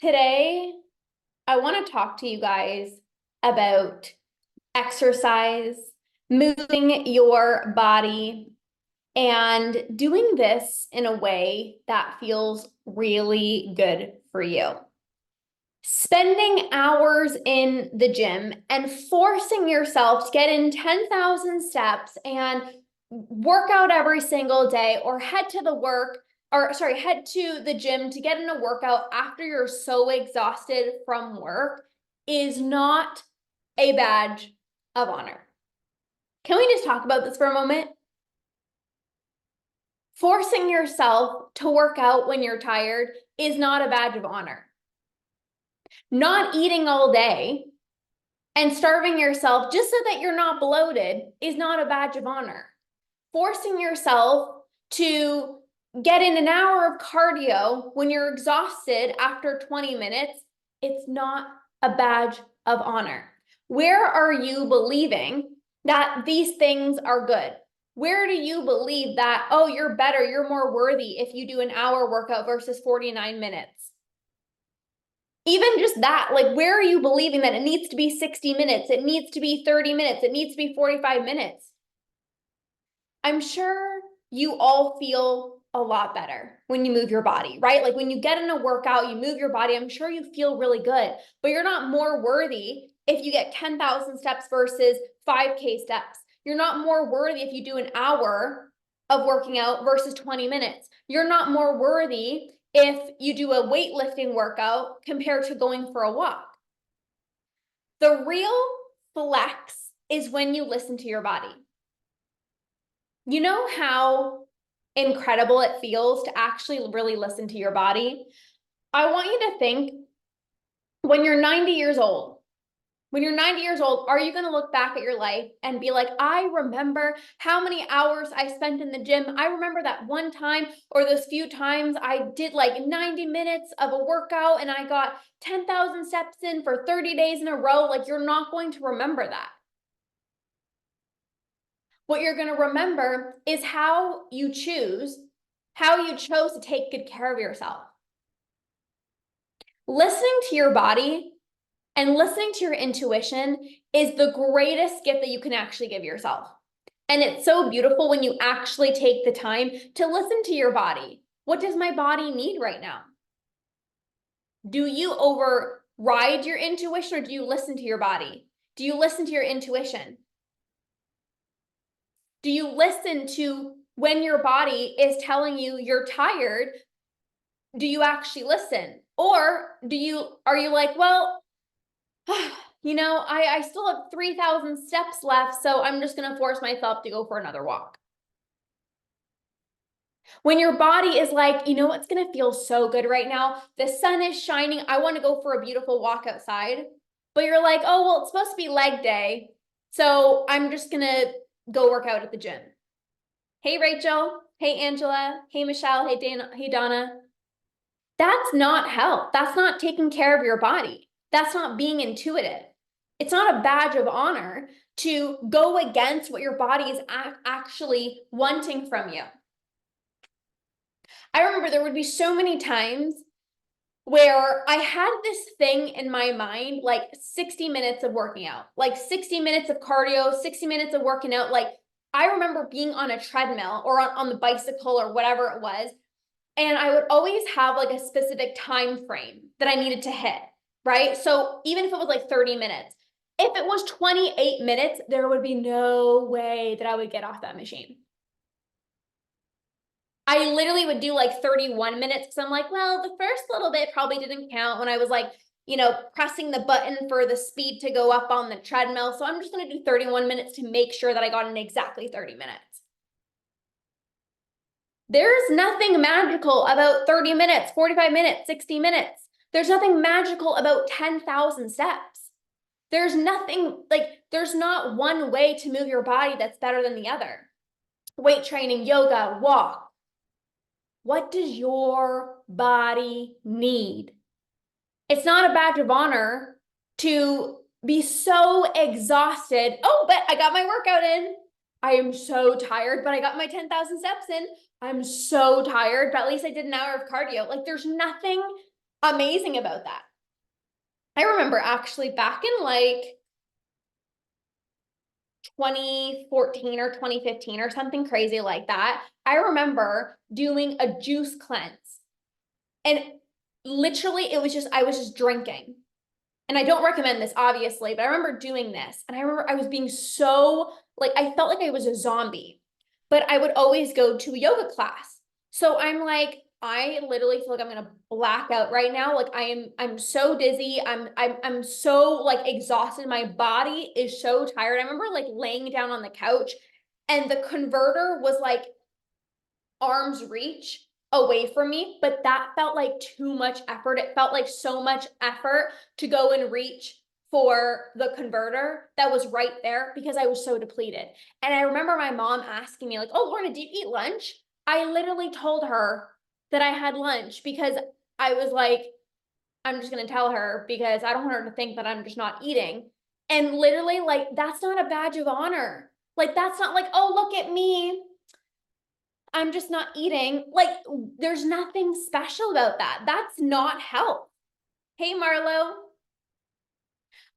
Today, I want to talk to you guys about exercise, moving your body, and doing this in a way that feels really good for you. Spending hours in the gym and forcing yourself to get in 10,000 steps and work out every single day or head to the gym to get in a workout after you're so exhausted from work is not a badge of honor. Can we just talk about this for a moment? Forcing yourself to work out when you're tired is not a badge of honor. Not eating all day and starving yourself just so that you're not bloated is not a badge of honor. Forcing yourself to get in an hour of cardio when you're exhausted after 20 minutes, it's not a badge of honor. Where are you believing that these things are good? Where do you believe that, oh, you're better, you're more worthy if you do an hour workout versus 49 minutes? Even just that, like, where are you believing that it needs to be 60 minutes, it needs to be 30 minutes, it needs to be 45 minutes? I'm sure you all feel a lot better when you move your body, right? Like when you get in a workout, you move your body, I'm sure you feel really good, but you're not more worthy if you get 10,000 steps versus 5K steps. You're not more worthy if you do an hour of working out versus 20 minutes. You're not more worthy if you do a weightlifting workout compared to going for a walk. The real flex is when you listen to your body. You know how incredible it feels to actually really listen to your body? I want you to think when you're 90 years old, are you going to look back at your life and be like, I remember how many hours I spent in the gym. I remember that one time or those few times I did like 90 minutes of a workout and I got 10,000 steps in for 30 days in a row. Like, you're not going to remember that. What you're going to remember is how you chose to take good care of yourself. Listening to your body and listening to your intuition is the greatest gift that you can actually give yourself. And it's so beautiful when you actually take the time to listen to your body. What does my body need right now? Do you override your intuition or do you listen to your body? Do you listen to your intuition? Do you listen to when your body is telling you you're tired? Do you actually listen? Or are you like, well, I still have 3,000 steps left, so I'm just going to force myself to go for another walk. When your body is like, you know what's going to feel so good right now? The sun is shining. I want to go for a beautiful walk outside. But you're like, oh, well, it's supposed to be leg day, so I'm just going to go work out at the gym. Hey, Rachel. Hey, Angela. Hey, Michelle. Hey, Dana. Hey, Donna. That's not health. That's not taking care of your body. That's not being intuitive. It's not a badge of honor to go against what your body is actually wanting from you. I remember there would be so many times where I had this thing in my mind, like 60 minutes of working out, like 60 minutes of cardio, 60 minutes of working out. Like, I remember being on a treadmill or on the bicycle or whatever it was. And I would always have like a specific time frame that I needed to hit, right? So even if it was like 30 minutes, if it was 28 minutes, there would be no way that I would get off that machine. I literally would do like 31 minutes because I'm like, well, the first little bit probably didn't count when I was like, pressing the button for the speed to go up on the treadmill. So I'm just going to do 31 minutes to make sure that I got in exactly 30 minutes. There's nothing magical about 30 minutes, 45 minutes, 60 minutes. There's nothing magical about 10,000 steps. There's not one way to move your body that's better than the other. Weight training, yoga, walk. What does your body need? It's not a badge of honor to be so exhausted. Oh, but I got my workout in. I am so tired, but I got my 10,000 steps in. I'm so tired, but at least I did an hour of cardio. Like, there's nothing amazing about that. I remember actually back in like 2014 or 2015 or something crazy like that, I remember doing a juice cleanse. And literally it was just, I was just drinking. And I don't recommend this, obviously, but I remember doing this. And I remember I was being so, like, I felt like I was a zombie, but I would always go to a yoga class. So I'm like, I literally feel like I'm gonna black out right now. Like I'm so dizzy. I'm so like exhausted. My body is so tired. I remember like laying down on the couch and the converter was like arm's reach away from me, but that felt like too much effort. It felt like so much effort to go and reach for the converter that was right there because I was so depleted. And I remember my mom asking me, like, "Oh, Lorna, did you eat lunch?" I literally told her that I had lunch because I was like, I'm just going to tell her because I don't want her to think that I'm just not eating. And literally, like, that's not a badge of honor. Like, that's not like, oh, look at me. I'm just not eating. Like, there's nothing special about that. That's not health. Hey, Marlo.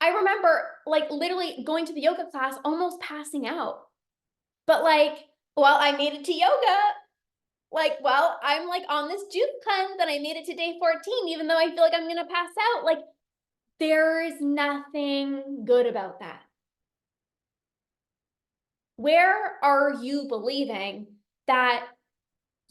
I remember like literally going to the yoga class, almost passing out. But like, well, I made it to yoga. Like, well, I'm like on this juice cleanse and I made it to day 14, even though I feel like I'm going to pass out. Like, there is nothing good about that. Where are you believing that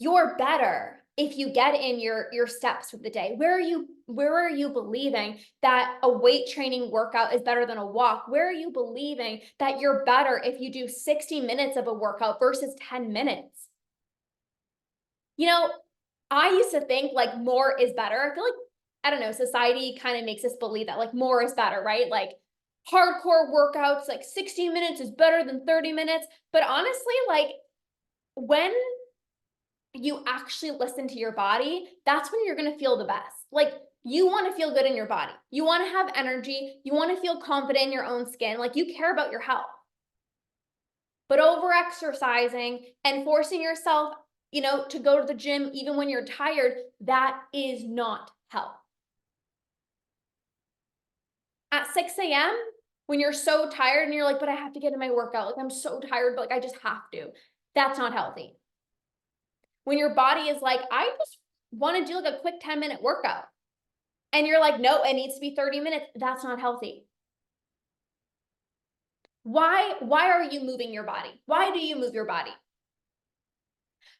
you're better if you get in your steps for the day? Where are you believing that a weight training workout is better than a walk? Where are you believing that you're better if you do 60 minutes of a workout versus 10 minutes? You know, I used to think like more is better. I feel like, I don't know, society kind of makes us believe that like more is better, right? Like hardcore workouts, like 60 minutes is better than 30 minutes. But honestly, like when you actually listen to your body, that's when you're going to feel the best. Like you want to feel good in your body. You want to have energy. You want to feel confident in your own skin. Like you care about your health. But over exercising and forcing yourself, to go to the gym even when you're tired, that is not health. At 6 a.m., when you're so tired and you're like, but I have to get in my workout. Like I'm so tired, but like I just have to. That's not healthy. When your body is like, I just want to do like a quick 10-minute workout. And you're like, no, it needs to be 30 minutes. That's not healthy. Why are you moving your body? Why do you move your body?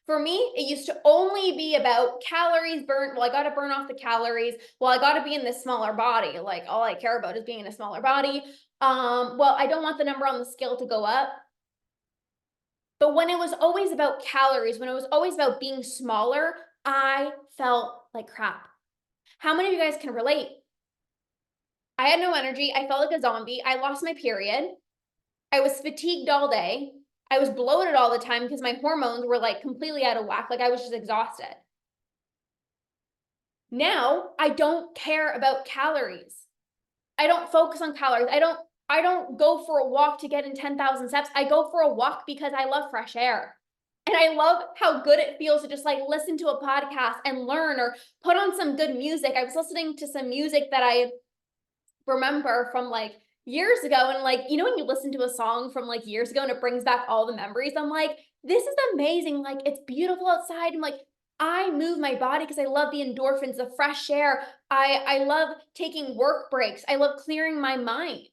For me, it used to only be about calories burnt. Well, I got to burn off the calories. Well, I got to be in this smaller body. Like all I care about is being in a smaller body. Well, I don't want the number on the scale to go up. But when it was always about calories, when it was always about being smaller, I felt like crap. How many of you guys can relate? I had no energy. I felt like a zombie. I lost my period. I was fatigued all day. I was bloated all the time because my hormones were like completely out of whack. Like I was just exhausted. Now I don't care about calories. I don't focus on calories. I don't go for a walk to get in 10,000 steps. I go for a walk because I love fresh air. And I love how good it feels to just like listen to a podcast and learn or put on some good music. I was listening to some music that I remember from like years ago. And like, when you listen to a song from like years ago and it brings back all the memories, I'm like, this is amazing. Like, it's beautiful outside. And like, I move my body because I love the endorphins, the fresh air. I love taking work breaks. I love clearing my mind.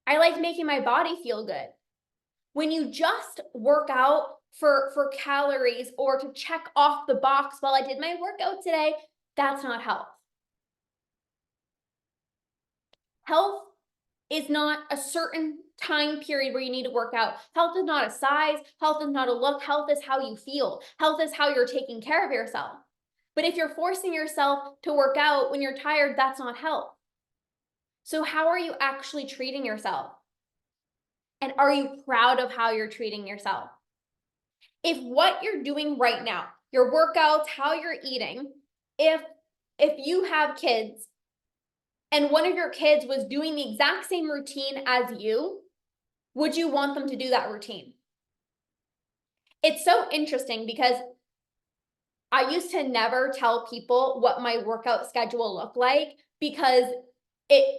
I like making my body feel good. When you just work out for calories or to check off the box, while I did my workout today, that's not health. Health is not a certain time period where you need to work out. Health is not a size. Health is not a look. Health is how you feel. Health is how you're taking care of yourself. But if you're forcing yourself to work out when you're tired, that's not health. So how are you actually treating yourself? And are you proud of how you're treating yourself? If what you're doing right now, your workouts, how you're eating, if you have kids and one of your kids was doing the exact same routine as you, would you want them to do that routine? It's so interesting because I used to never tell people what my workout schedule looked like because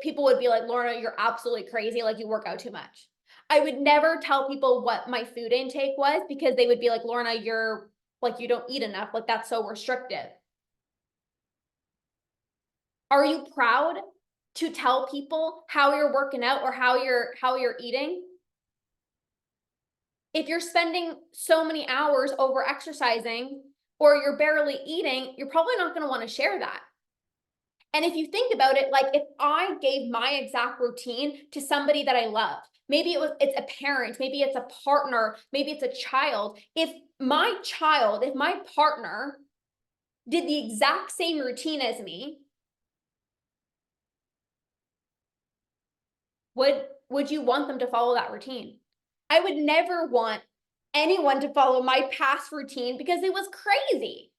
people would be like, Lorna, you're absolutely crazy. Like you work out too much. I would never tell people what my food intake was because they would be like, Lorna, you're like, you don't eat enough. Like that's so restrictive. Are you proud to tell people how you're working out or how you're eating? If you're spending so many hours over exercising or you're barely eating, you're probably not going to want to share that. And if you think about it, like if I gave my exact routine to somebody that I loved, maybe it's a parent, maybe it's a partner, maybe it's a child. If my partner did the exact same routine as me, would you want them to follow that routine? I would never want anyone to follow my past routine because it was crazy.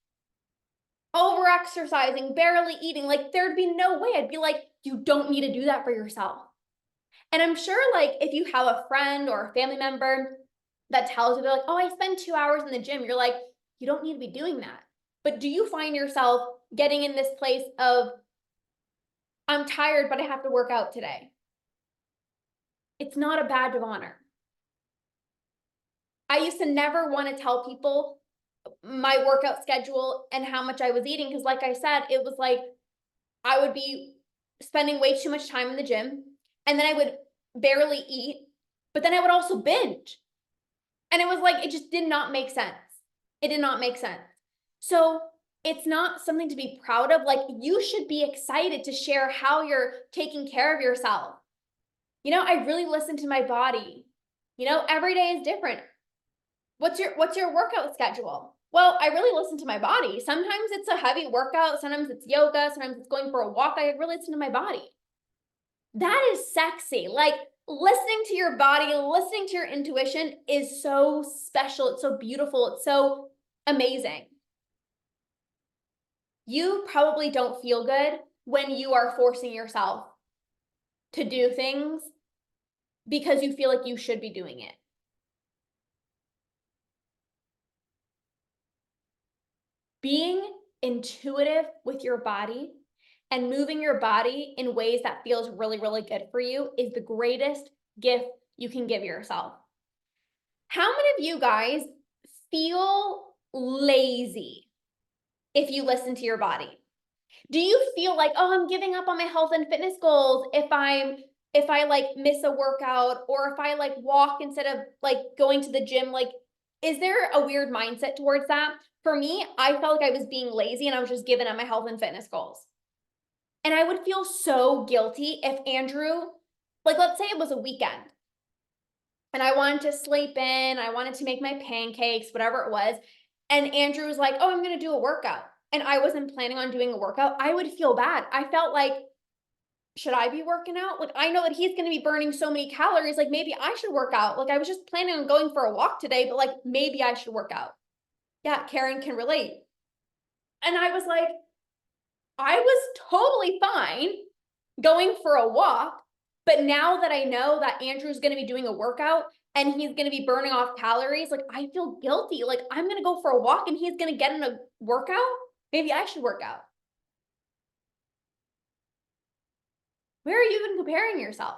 Over exercising, barely eating, like there'd be no way. I'd be like, you don't need to do that for yourself. And I'm sure like if you have a friend or a family member that tells you, they're like, oh, I spend 2 hours in the gym. You're like, you don't need to be doing that. But do you find yourself getting in this place of, I'm tired, but I have to work out today? It's not a badge of honor. I used to never want to tell people my workout schedule and how much I was eating because, like I said, it was like I would be spending way too much time in the gym and then I would barely eat, but then I would also binge. And it was like, it just did not make sense. It did not make sense. So it's not something to be proud of. Like you should be excited to share how you're taking care of yourself. You know, I really listen to my body. You know, every day is different. What's your workout schedule? Well, I really listen to my body. Sometimes it's a heavy workout, sometimes it's yoga, sometimes it's going for a walk. I really listen to my body. That is sexy. Like listening to your body, listening to your intuition is so special. It's so beautiful. It's so amazing. You probably don't feel good when you are forcing yourself to do things because you feel like you should be doing it. Being intuitive with your body and moving your body in ways that feels really, really good for you is the greatest gift you can give yourself. How many of you guys feel lazy if you listen to your body? Do you feel like, oh, I'm giving up on my health and fitness goals if I like miss a workout or if I like walk instead of like going to the gym? Like, is there a weird mindset towards that? For me, I felt like I was being lazy and I was just giving up my health and fitness goals. And I would feel so guilty if Andrew, like, let's say it was a weekend and I wanted to sleep in, I wanted to make my pancakes, whatever it was. And Andrew was like, oh, I'm going to do a workout. And I wasn't planning on doing a workout. I would feel bad. I felt like, should I be working out? Like, I know that he's going to be burning so many calories. Like, maybe I should work out. Like, I was just planning on going for a walk today, but like, maybe I should work out. Yeah, Karen can relate. And I was like, I was totally fine going for a walk. But now that I know that Andrew's going to be doing a workout and he's going to be burning off calories, like I feel guilty. Like I'm going to go for a walk and he's going to get in a workout. Maybe I should work out. Where are you even comparing yourself?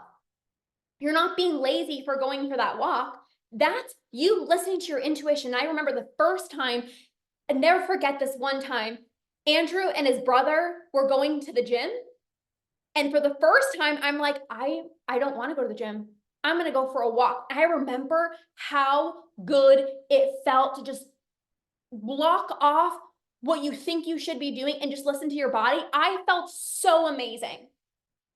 You're not being lazy for going for that walk. That's you listening to your intuition. I remember the first time, and never forget this one time, Andrew and his brother were going to the gym. And for the first time, I'm like, I don't want to go to the gym. I'm going to go for a walk. I remember how good it felt to just block off what you think you should be doing and just listen to your body. I felt so amazing.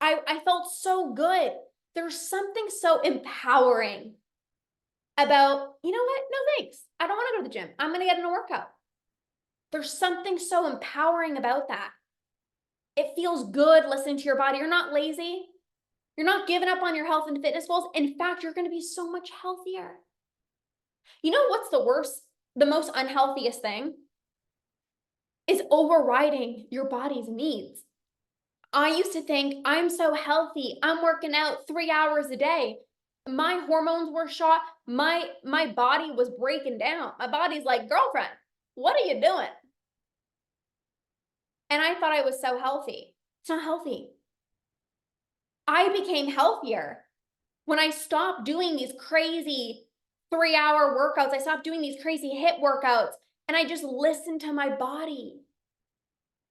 I felt so good. There's something so empowering about, you know what? No, thanks. I don't want to go to the gym. I'm going to get in a workout. There's something so empowering about that. It feels good listening to your body. You're not lazy. You're not giving up on your health and fitness goals. In fact, you're going to be so much healthier. You know what's the worst, the most unhealthiest thing? Is overriding your body's needs. I used to think I'm so healthy. I'm working out 3 hours a day. My hormones were shot. My body was breaking down. My body's like, girlfriend, what are you doing? And I thought I was so healthy. It's not healthy. I became healthier when I stopped doing these crazy 3-hour workouts. I stopped doing these crazy HIIT workouts and I just listened to my body.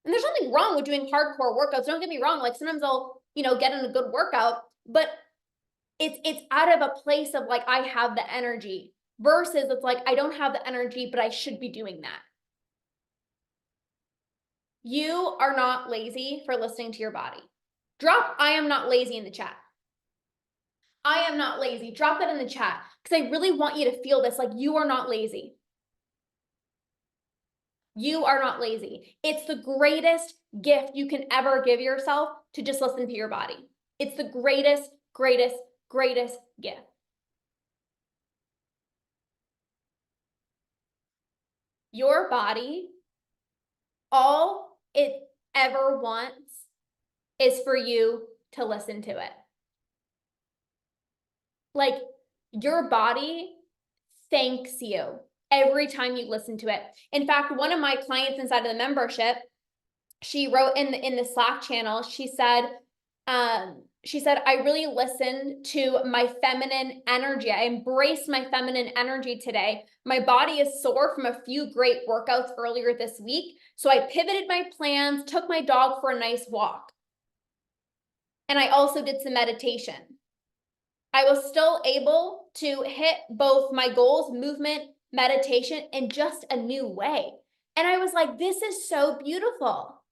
And there's nothing wrong with doing hardcore workouts. Don't get me wrong. Like sometimes I'll, get in a good workout, but it's out of a place of like, I have the energy versus it's like, I don't have the energy, but I should be doing that. You are not lazy for listening to your body. Drop I am not lazy in the chat. I am not lazy. Drop that in the chat because I really want you to feel this like you are not lazy. You are not lazy. It's the greatest gift you can ever give yourself to just listen to your body. It's the greatest, greatest, greatest gift. Your body, all it ever wants is for you to listen to it. Like your body thanks you every time you listen to it. In fact, one of my clients inside of the membership, she wrote in the Slack channel, she said, I really listened to my feminine energy. I embraced my feminine energy today. My body is sore from a few great workouts earlier this week. So I pivoted my plans, took my dog for a nice walk. And I also did some meditation. I was still able to hit both my goals, movement, meditation in just a new way. And I was like, this is so beautiful.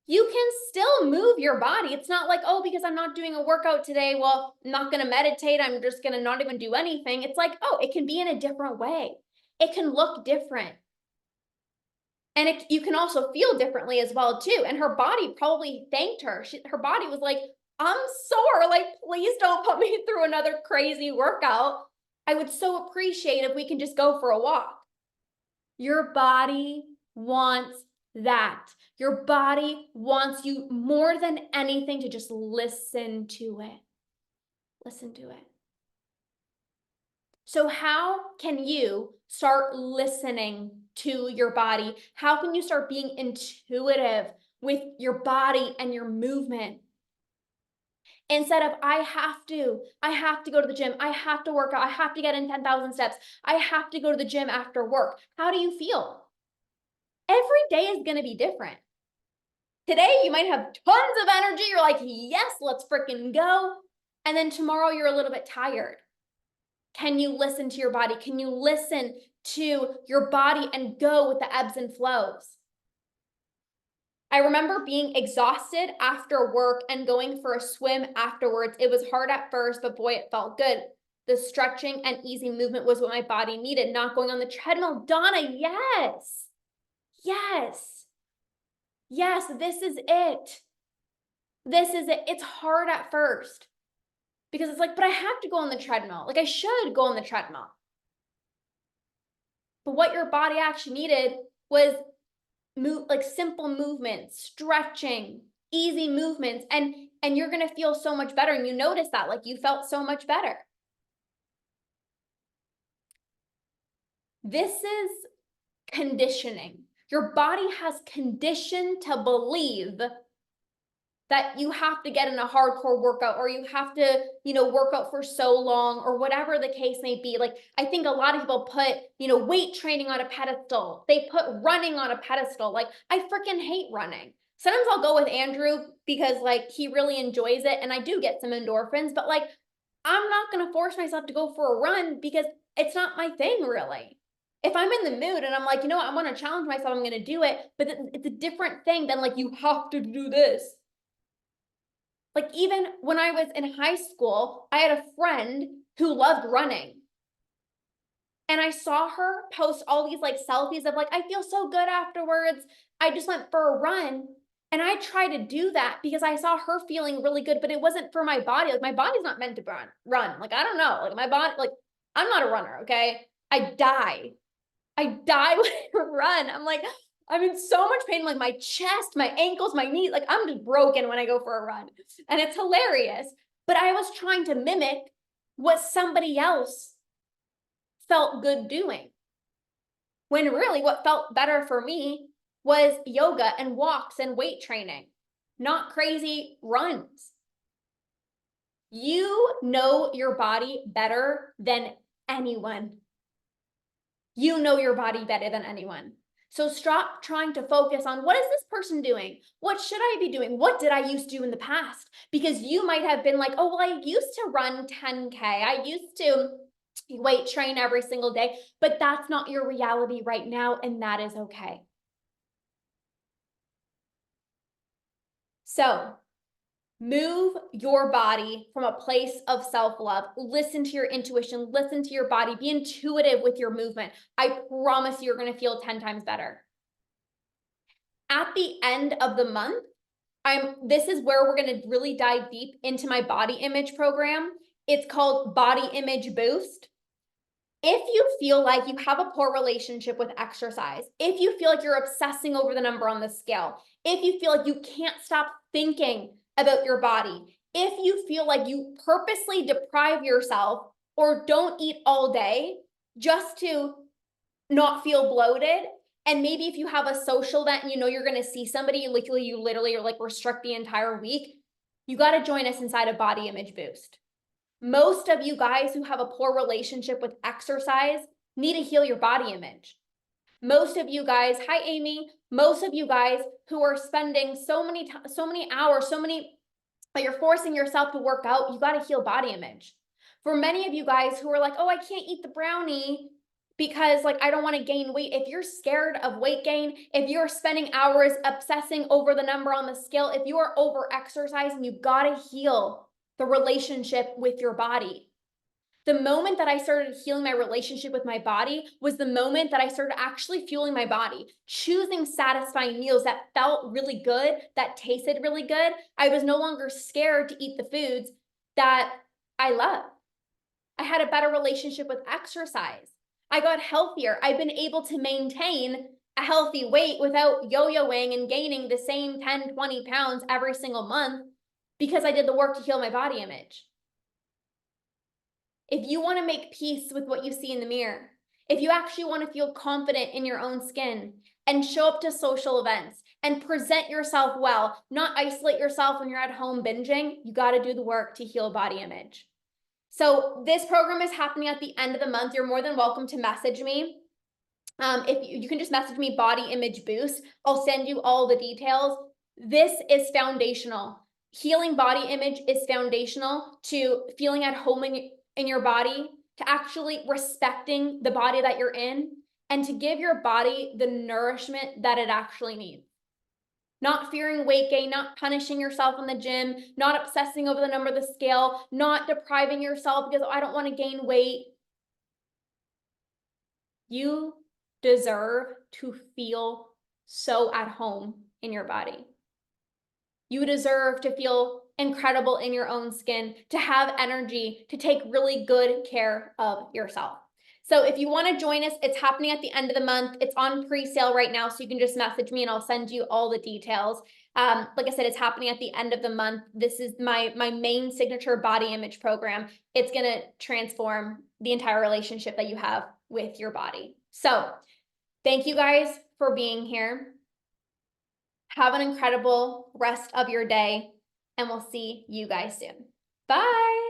You can still move your body. It's not like, oh, because I'm not doing a workout today, well, I'm not going to meditate. I'm just going to not even do anything. It's like, oh, it can be in a different way. It can look different. And you can also feel differently as well, too. And her body probably thanked her. Her body was like, I'm sore. Like, please don't put me through another crazy workout. I would so appreciate if we can just go for a walk. Your body wants that. Your body wants you more than anything to just listen to it. Listen to it. So how can you start listening to your body? How can you start being intuitive with your body and your movement? Instead of, I have to go to the gym. I have to work out. I have to get in 10,000 steps. I have to go to the gym after work. How do you feel? Every day is going to be different. Today, you might have tons of energy. You're like, yes, let's freaking go. And then tomorrow, you're a little bit tired. Can you listen to your body? Can you listen to your body and go with the ebbs and flows? I remember being exhausted after work and going for a swim afterwards. It was hard at first, but boy, it felt good. The stretching and easy movement was what my body needed, not going on the treadmill. Donna, yes. Yes. Yes, this is it. This is it. It's hard at first because it's like, but I have to go on the treadmill. Like I should go on the treadmill. But what your body actually needed was like simple movements, stretching, easy movements, and you're going to feel so much better. And you notice that, like you felt so much better. This is conditioning. Your body has conditioned to believe that you have to get in a hardcore workout or you have to, work out for so long or whatever the case may be. Like, I think a lot of people put, weight training on a pedestal. They put running on a pedestal. Like, I freaking hate running. Sometimes I'll go with Andrew because like he really enjoys it and I do get some endorphins, but like, I'm not going to force myself to go for a run because it's not my thing really. If I'm in the mood and I'm like, I want to challenge myself, I'm going to do it. But it's a different thing than like, you have to do this. Like even when I was in high school, I had a friend who loved running. And I saw her post all these like selfies of like, I feel so good afterwards. I just went for a run. And I tried to do that because I saw her feeling really good, but it wasn't for my body. Like my body's not meant to run. Like, I don't know. Like my body, like I'm not a runner. Okay. I die when I run. I'm like, I'm in so much pain, like my chest, my ankles, my knees, like I'm just broken when I go for a run. And it's hilarious. But I was trying to mimic what somebody else felt good doing. When really what felt better for me was yoga and walks and weight training, not crazy runs. You know your body better than anyone. You know your body better than anyone. So stop trying to focus on what is this person doing? What should I be doing? What did I used to do in the past? Because you might have been like, oh, well, I used to run 10K. I used to weight train every single day, but that's not your reality right now, and that is okay. So move your body from a place of self-love. Listen to your intuition, listen to your body, be intuitive with your movement. I promise you're going to feel 10 times better. At the end of the month, this is where we're going to really dive deep into my body image program. It's called Body Image Boost. If you feel like you have a poor relationship with exercise, if you feel like you're obsessing over the number on the scale, if you feel like you can't stop thinking about your body, if you feel like you purposely deprive yourself or don't eat all day just to not feel bloated, and maybe if you have a social event and you know you're going to see somebody, you literally are like restrict the entire week, you got to join us inside of Body Image Boost. Most of you guys who have a poor relationship with exercise need to heal your body image. Most of you guys, hi Amy, most of you guys who are spending so many hours, but you're forcing yourself to work out, you got to heal body image. For many of you guys who are like, oh, I can't eat the brownie because like I don't want to gain weight. If you're scared of weight gain, if you're spending hours obsessing over the number on the scale, if you are over exercising, you got to heal the relationship with your body. The moment that I started healing my relationship with my body was the moment that I started actually fueling my body, choosing satisfying meals that felt really good, that tasted really good. I was no longer scared to eat the foods that I love. I had a better relationship with exercise. I got healthier. I've been able to maintain a healthy weight without yo-yoing and gaining the same 10, 20 pounds every single month because I did the work to heal my body image. If you want to make peace with what you see in the mirror, if you actually want to feel confident in your own skin and show up to social events and present yourself well, not isolate yourself when you're at home binging, you got to do the work to heal body image. So this program is happening at the end of the month. You're more than welcome to message me. If you can just message me Body Image Boost. I'll send you all the details. This is foundational. Healing body image is foundational to feeling at home in your body, to actually respecting the body that you're in, and to give your body the nourishment that it actually needs. Not fearing weight gain, not punishing yourself in the gym, not obsessing over the number of the scale, not depriving yourself because I don't want to gain weight. You deserve to feel so at home in your body. You deserve to feel incredible in your own skin, to have energy, to take really good care of yourself. So if you want to join us, it's happening at the end of the month. It's on pre-sale right now, so you can just message me and I'll send you all the details. Like I said, it's happening at the end of the month. This is my main signature body image program. It's going to transform the entire relationship that you have with your body. So thank you guys for being here. Have an incredible rest of your day, and we'll see you guys soon. Bye.